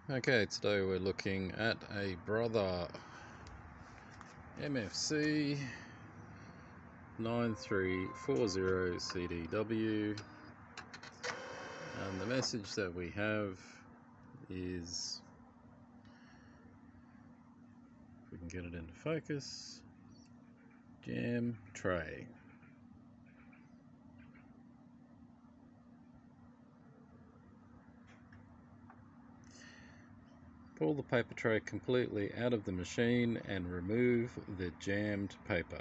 Okay, today we're looking at a Brother MFC-9330cdw, and the message that we have is, if we can get it into focus, jam tray. Pull the paper tray completely out of the machine and remove the jammed paper.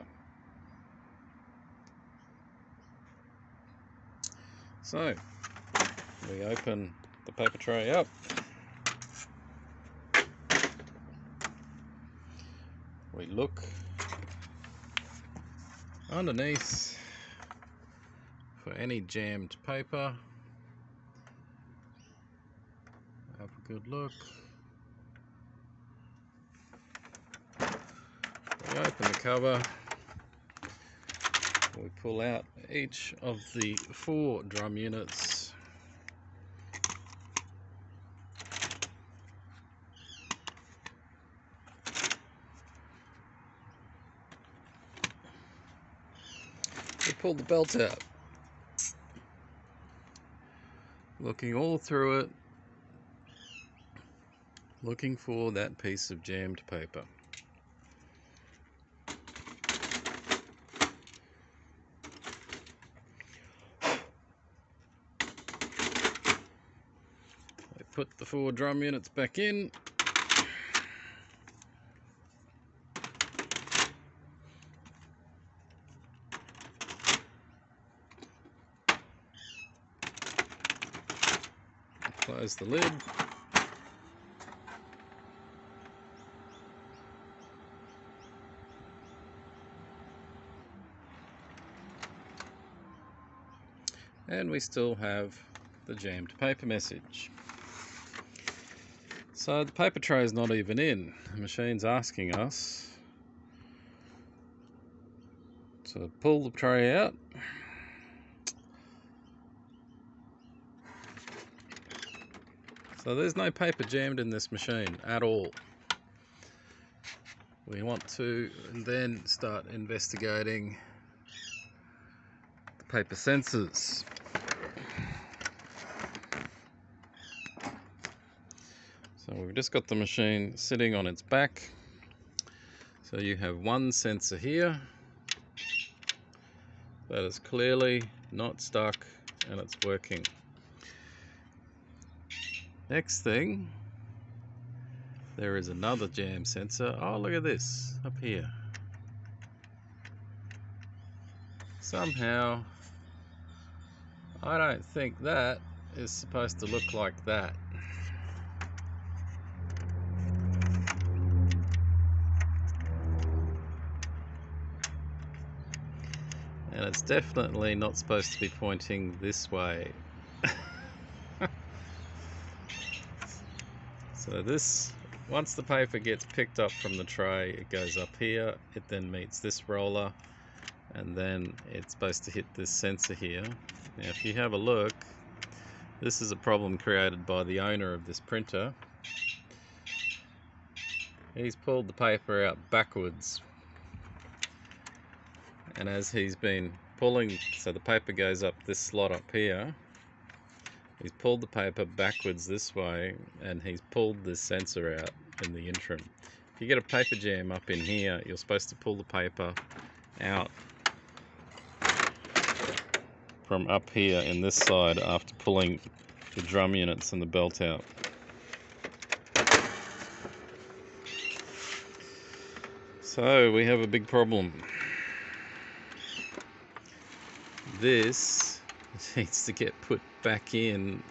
So, we open the paper tray up. We look underneath for any jammed paper. Have a good look. We open the cover. We pull out each of the 4 drum units. We pull the belt out, looking all through it, looking for that piece of jammed paper. We put the 4 drum units back in. Close the lid. And we still have the jammed paper message. So the paper tray is not even in. The machine's asking us to pull the tray out. So there's no paper jammed in this machine at all. We want to then start investigating the paper sensors. So we've just got the machine sitting on its back. So you have one sensor here that is clearly not stuck and it's working. Next thing, there is another jam sensor. Oh, look at this up here. Somehow, I don't think that is supposed to look like that. And it's definitely not supposed to be pointing this way. So this, once the paper gets picked up from the tray, it goes up here, it then meets this roller, and then it's supposed to hit this sensor here. Now if you have a look, this is a problem created by the owner of this printer. He's pulled the paper out backwards, and as he's been pulling, so the paper goes up this slot up here, he's pulled the paper backwards this way, and he's pulled this sensor out in the interim. If you get a paper jam up in here, you're supposed to pull the paper out from up here in this side after pulling the drum units and the belt out. So we have a big problem. This needs to get put back in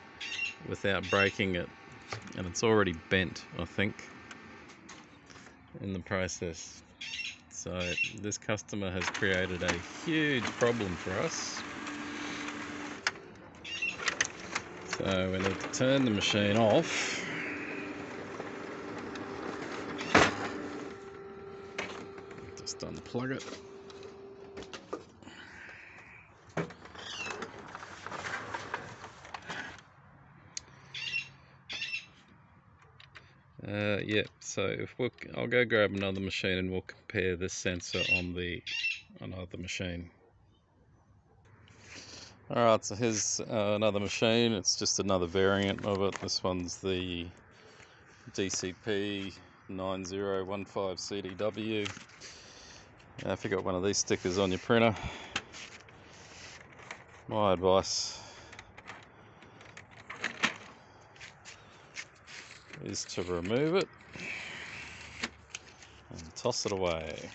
without breaking it, and it's already bent, I think, in the process. So this customer has created a huge problem for us. So we need to turn the machine off. Just unplug it. Yeah, so if I'll go grab another machine and we'll compare this sensor on the another machine. Alright, so here's another machine. It's just another variant of it. This one's the MFC-9330cdw. If you got one of these stickers on your printer, my advice is to remove it and toss it away.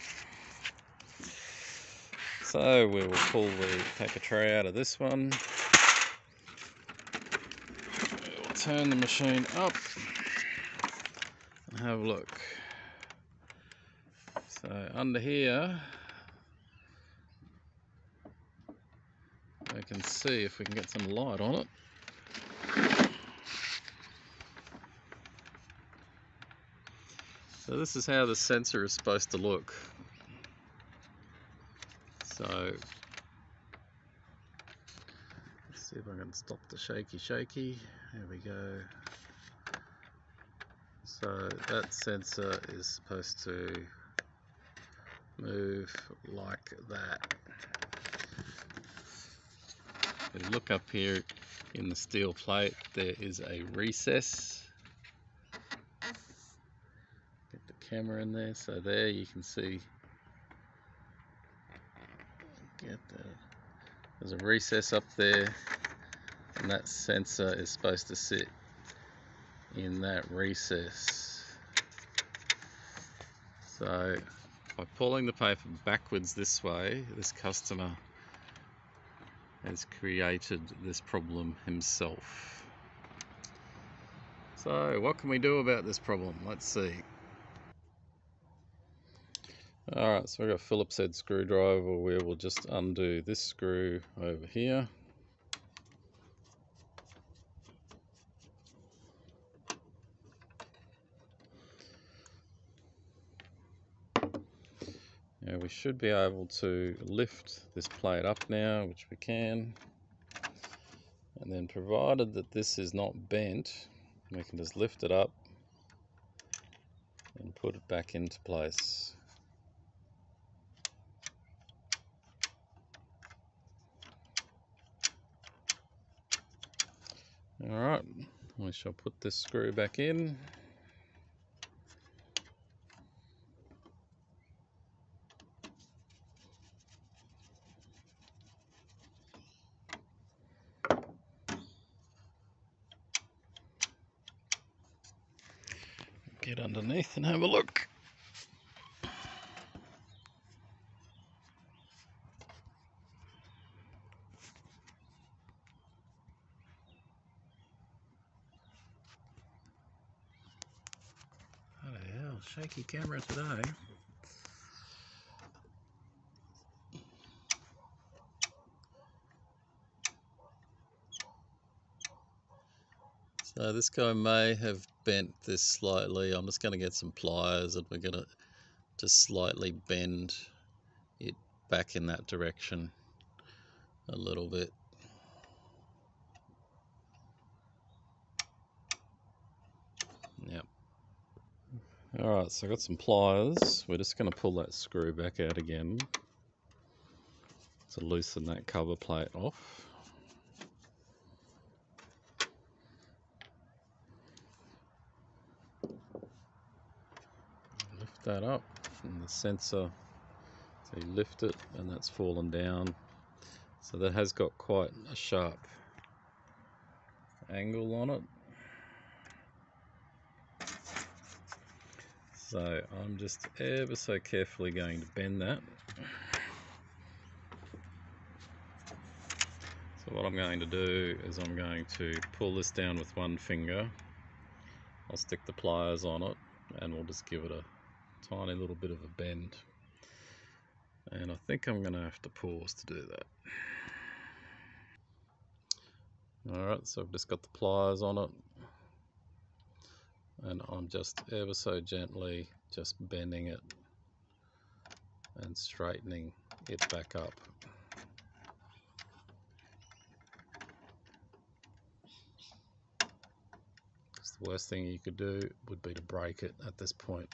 So we will pull the paper tray out of this one. We will turn the machine up and have a look. So under here, we can see if we can get some light on it. So this is how the sensor is supposed to look. So let's see if I can stop the shaky. There we go. So that sensor is supposed to move like that. If you look up here in the steel plate, there is a recess. Get the camera in there, so there you can see. There's a recess up there, and that sensor is supposed to sit in that recess. So by pulling the paper backwards this way, this customer has created this problem himself. So what can we do about this problem? Let's see. Alright, so we've got a Phillips head screwdriver where we'll just undo this screw over here. Now we should be able to lift this plate up now, which we can. And then provided that this is not bent, we can just lift it up and put it back into place. Alright, we shall put this screw back in. Get underneath and have a look. Oh hell, shaky camera today. So this guy may have bent this slightly. I'm just going to get some pliers and we're going to just slightly bend it back in that direction a little bit. Yep. Alright, so I got some pliers. We're just going to pull that screw back out again to loosen that cover plate off. Lift that up, and the sensor, so you lift it and that's fallen down. So that has got quite a sharp angle on it. So I'm just ever so carefully going to bend that. So what I'm going to do is I'm going to pull this down with one finger. I'll stick the pliers on it and we'll just give it a tiny little bit of a bend. And I think I'm going to have to pause to do that. Alright, so I've just got the pliers on it. And I'm just ever so gently just bending it and straightening it back up. Because The worst thing you could do would be to break it at this point.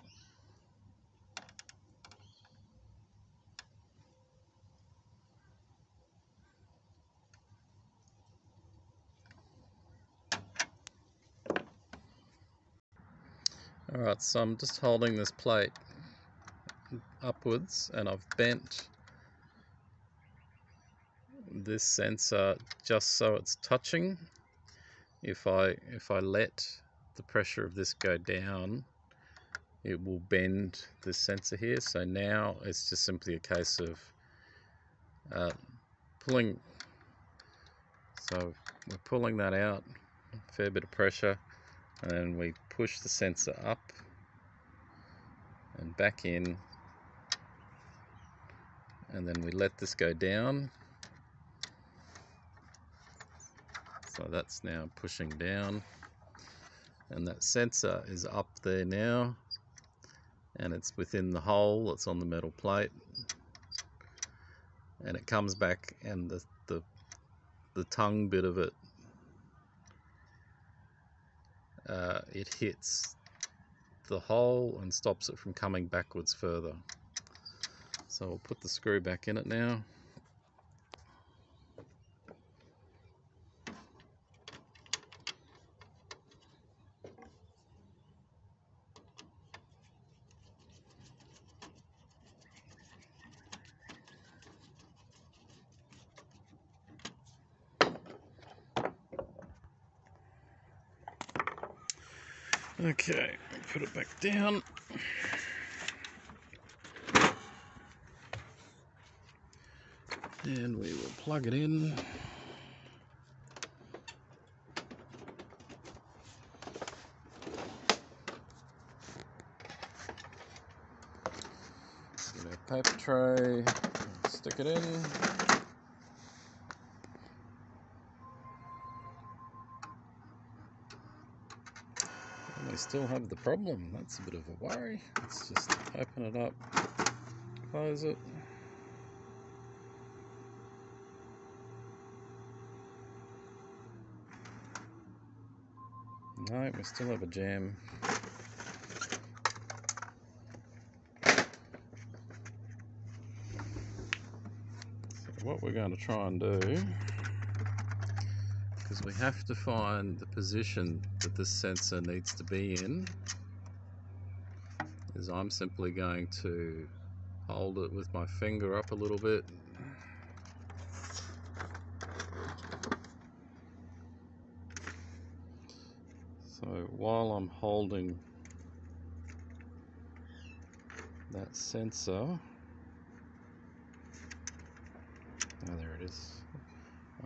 Alright, so I'm just holding this plate upwards and I've bent this sensor just so it's touching. If I let the pressure of this go down, it will bend this sensor here. So now it's just simply a case of pulling. So we're pulling that out, a fair bit of pressure, and then we push the sensor up and back in, and then we let this go down. So that's now pushing down, and that sensor is up there now, and it's within the hole that's on the metal plate, and it comes back, and the tongue bit of it, it hits the hole and stops it from coming backwards further. So we'll put the screw back in it now. Okay, put it back down. And we will plug it in. Get our paper tray, stick it in. And we still have the problem. That's a bit of a worry. Let's just open it up, close it. No, we still have a jam. So what we're going to try and do, because we have to find the position that this sensor needs to be in, is I'm simply going to hold it with my finger up a little bit. So while I'm holding that sensor, oh, there it is,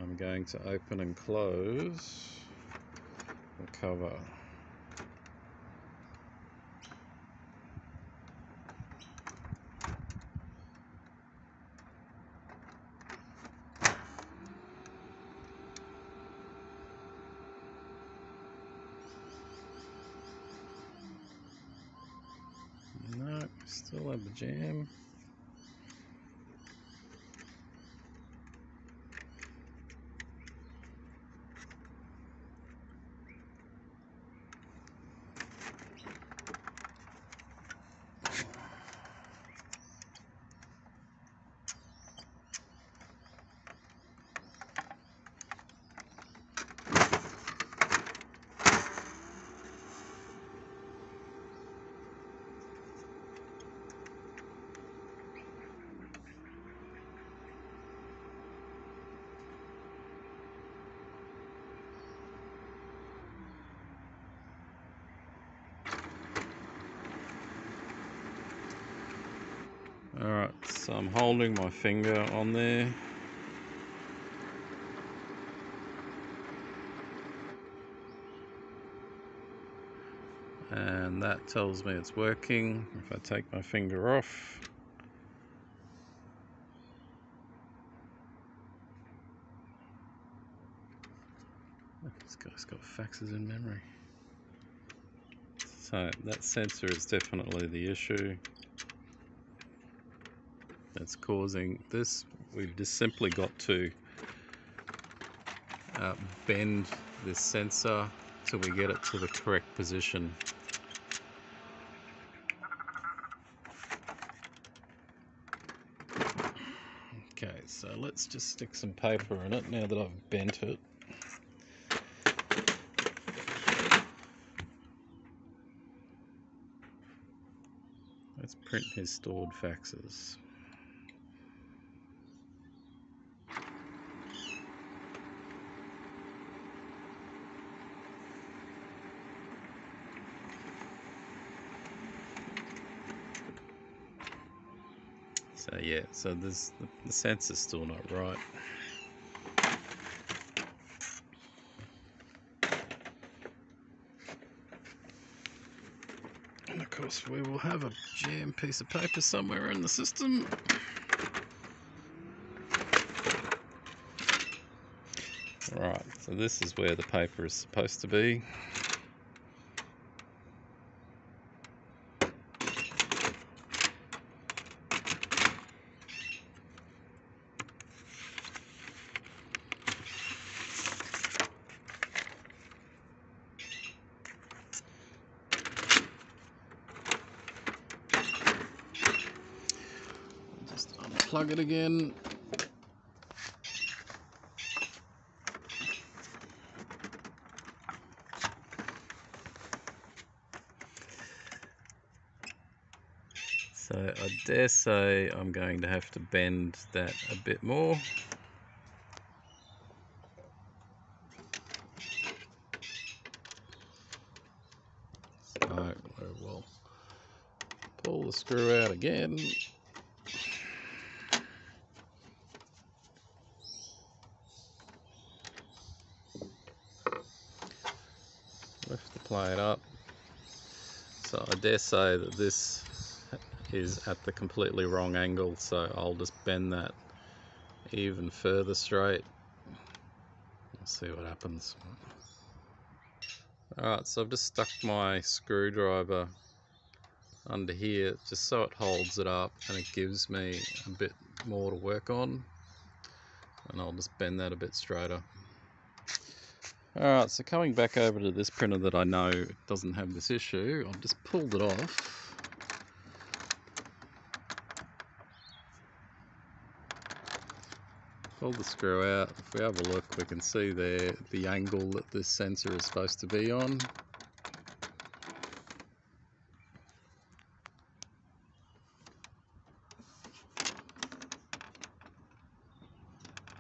I'm going to open and close the cover. No, still have the jam. Alright, so I'm holding my finger on there. And that tells me it's working. If I take my finger off, this guy's got faxes in memory. So that sensor is definitely the issue that's causing this. We've just simply got to bend this sensor till we get it to the correct position. Okay, so let's just stick some paper in it now that I've bent it. Let's print his stored faxes. So yeah, so there's the sensor's still not right. And of course we will have a jammed piece of paper somewhere in the system. Right, so this is where the paper is supposed to be. Just unplug it again. So I dare say I'm going to have to bend that a bit more. So we'll pull the screw out again. Lift the plate up. So I dare say that this is at the completely wrong angle, so I'll just bend that even further straight. We'll see what happens. Alright, so I've just stuck my screwdriver under here just so it holds it up and it gives me a bit more to work on, and I'll just bend that a bit straighter. Alright, so coming back over to this printer that I know doesn't have this issue, I've just pulled it off. Pull the screw out. If we have a look, we can see there the angle that this sensor is supposed to be on.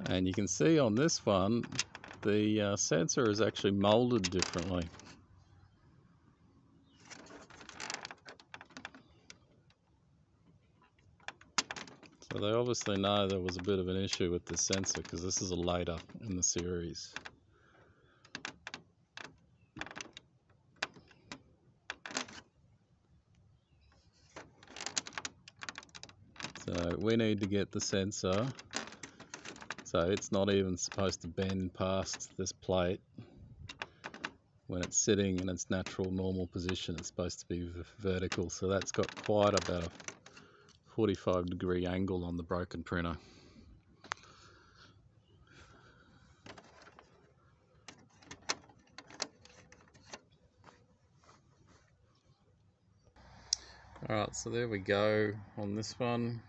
And you can see on this one, the sensor is actually molded differently. So they obviously know there was a bit of an issue with this sensor because this is a later in the series. So we need to get the sensor so it's not even supposed to bend past this plate. When it's sitting in its natural normal position, it's supposed to be vertical, so that's got quite about a 45-degree angle on the broken printer. Alright, so there we go on this one.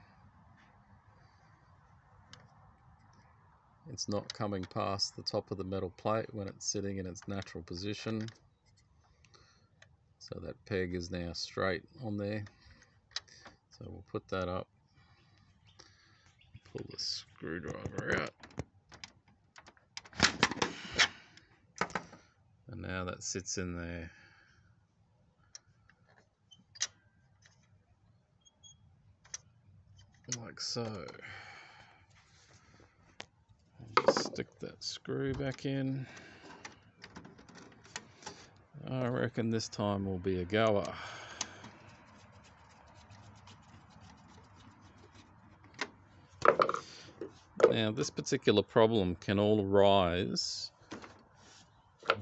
It's not coming past the top of the metal plate when it's sitting in its natural position. So that peg is now straight on there. So we'll put that up. Pull the screwdriver out. And now that sits in there. Like so. Just stick that screw back in. I reckon this time will be a goer. Now this particular problem can all arise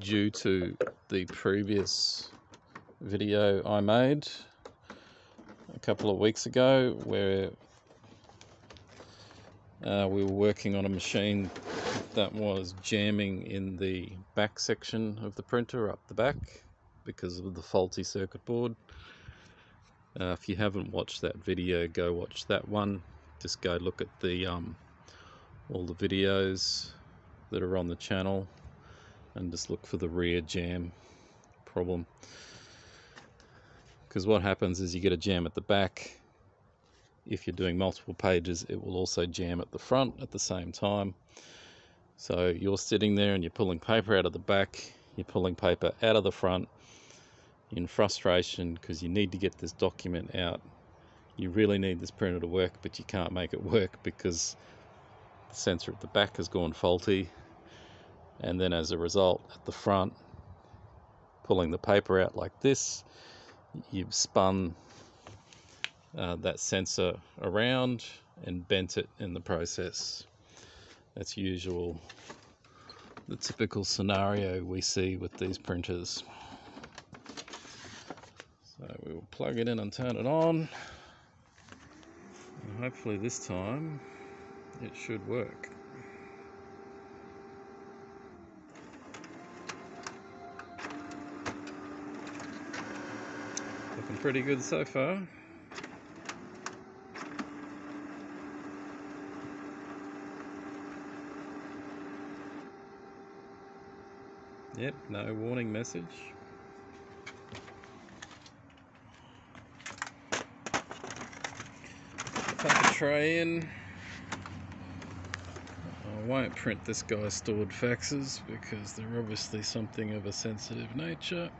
due to the previous video I made a couple of weeks ago where we were working on a machine that was jamming in the back section of the printer up the back because of the faulty circuit board. If you haven't watched that video, go watch that one. Just go look at the all the videos that are on the channel and just look for the rear jam problem, because what happens is you get a jam at the back. If you're doing multiple pages, it will also jam at the front at the same time. So you're sitting there and you're pulling paper out of the back, you're pulling paper out of the front in frustration because you need to get this document out. You really need this printer to work, but you can't make it work because the sensor at the back has gone faulty, and then as a result at the front, pulling the paper out like this, you've spun that sensor around and bent it in the process. That's the typical scenario we see with these printers. So we will plug it in and turn it on, and hopefully this time it should work. Looking pretty good so far. Yep, no warning message. Put the tray in. I won't print this guy's stored faxes because they're obviously something of a sensitive nature.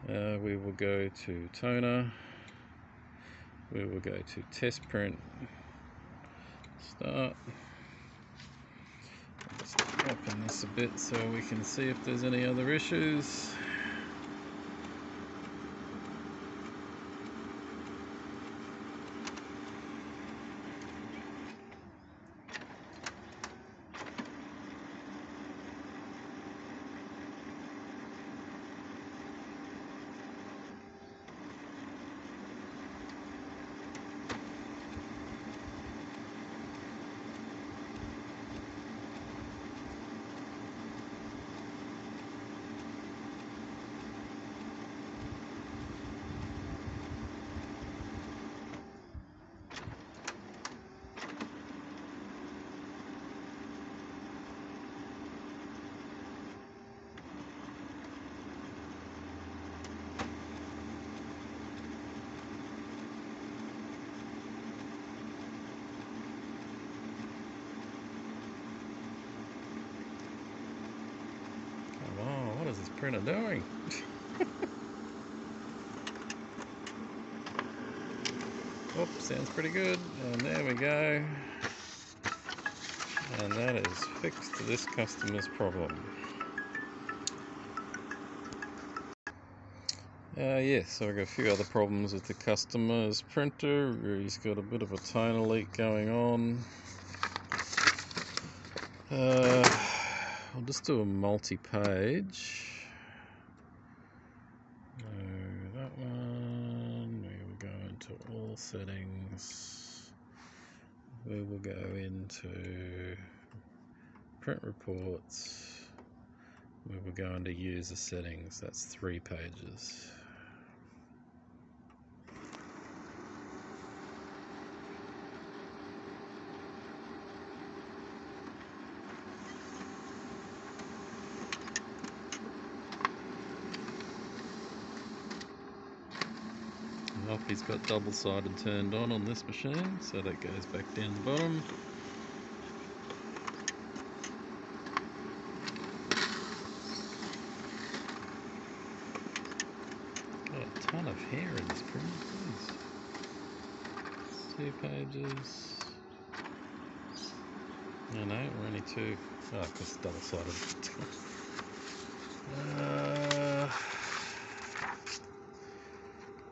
We will go to toner. We will go to test print. Start. Just open this a bit so we can see if there's any other issues. What is this printer doing? Oh, sounds pretty good. And there we go. And that is fixed this customer's problem. Yes, so I've got a few other problems with the customer's printer. He's got a bit of a toner leak going on. I'll just do a multi-page. That one. We will go into all settings. We will go into print reports. We will go into user settings. That's 3 pages. He's got double-sided turned on this machine, so that goes back down the bottom. Got a ton of hair in this print. Jeez. 2 pages. No, we're only 2. Oh, because it's double-sided.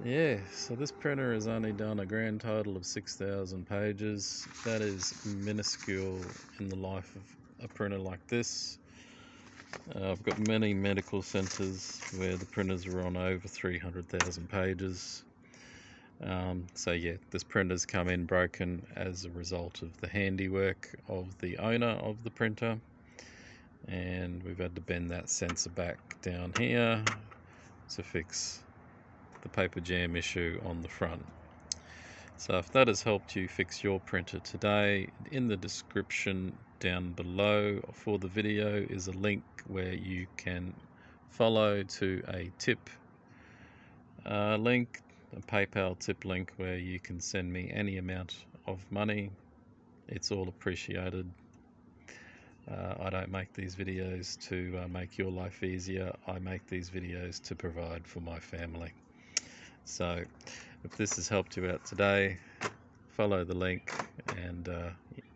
Yeah, so this printer has only done a grand total of 6,000 pages. That is minuscule in the life of a printer like this. I've got many medical centres where the printers are on over 300,000 pages. So yeah, this printer's come in broken as a result of the handiwork of the owner of the printer, and we've had to bend that sensor back down here to fix the paper jam issue on the front. So if that has helped you fix your printer today, in the description down below for the video is a link where you can follow to a tip link, a PayPal tip link where you can send me any amount of money. It's all appreciated. I don't make these videos to make your life easier. I make these videos to provide for my family. So if this has helped you out today, follow the link and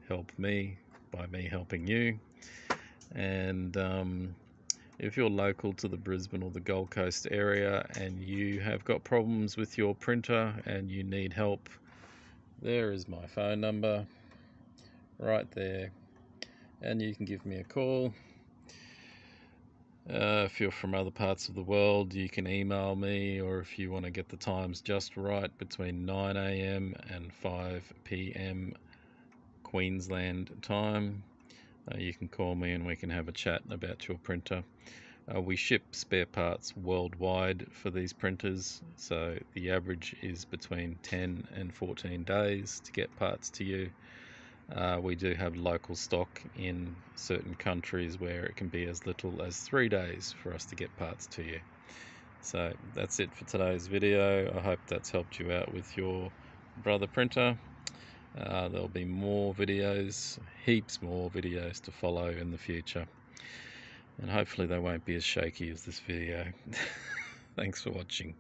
help me by me helping you. And if you're local to the Brisbane or the Gold Coast area and you have got problems with your printer and you need help, there is my phone number right there, and you can give me a call. If you're from other parts of the world, you can email me, or if you want to get the times just right between 9 AM and 5 PM Queensland time, you can call me and we can have a chat about your printer. We ship spare parts worldwide for these printers, so the average is between 10 and 14 days to get parts to you. We do have local stock in certain countries where it can be as little as 3 days for us to get parts to you. So that's it for today's video. I hope that's helped you out with your Brother printer. There'll be more videos, heaps more videos to follow in the future, and hopefully they won't be as shaky as this video. Thanks for watching.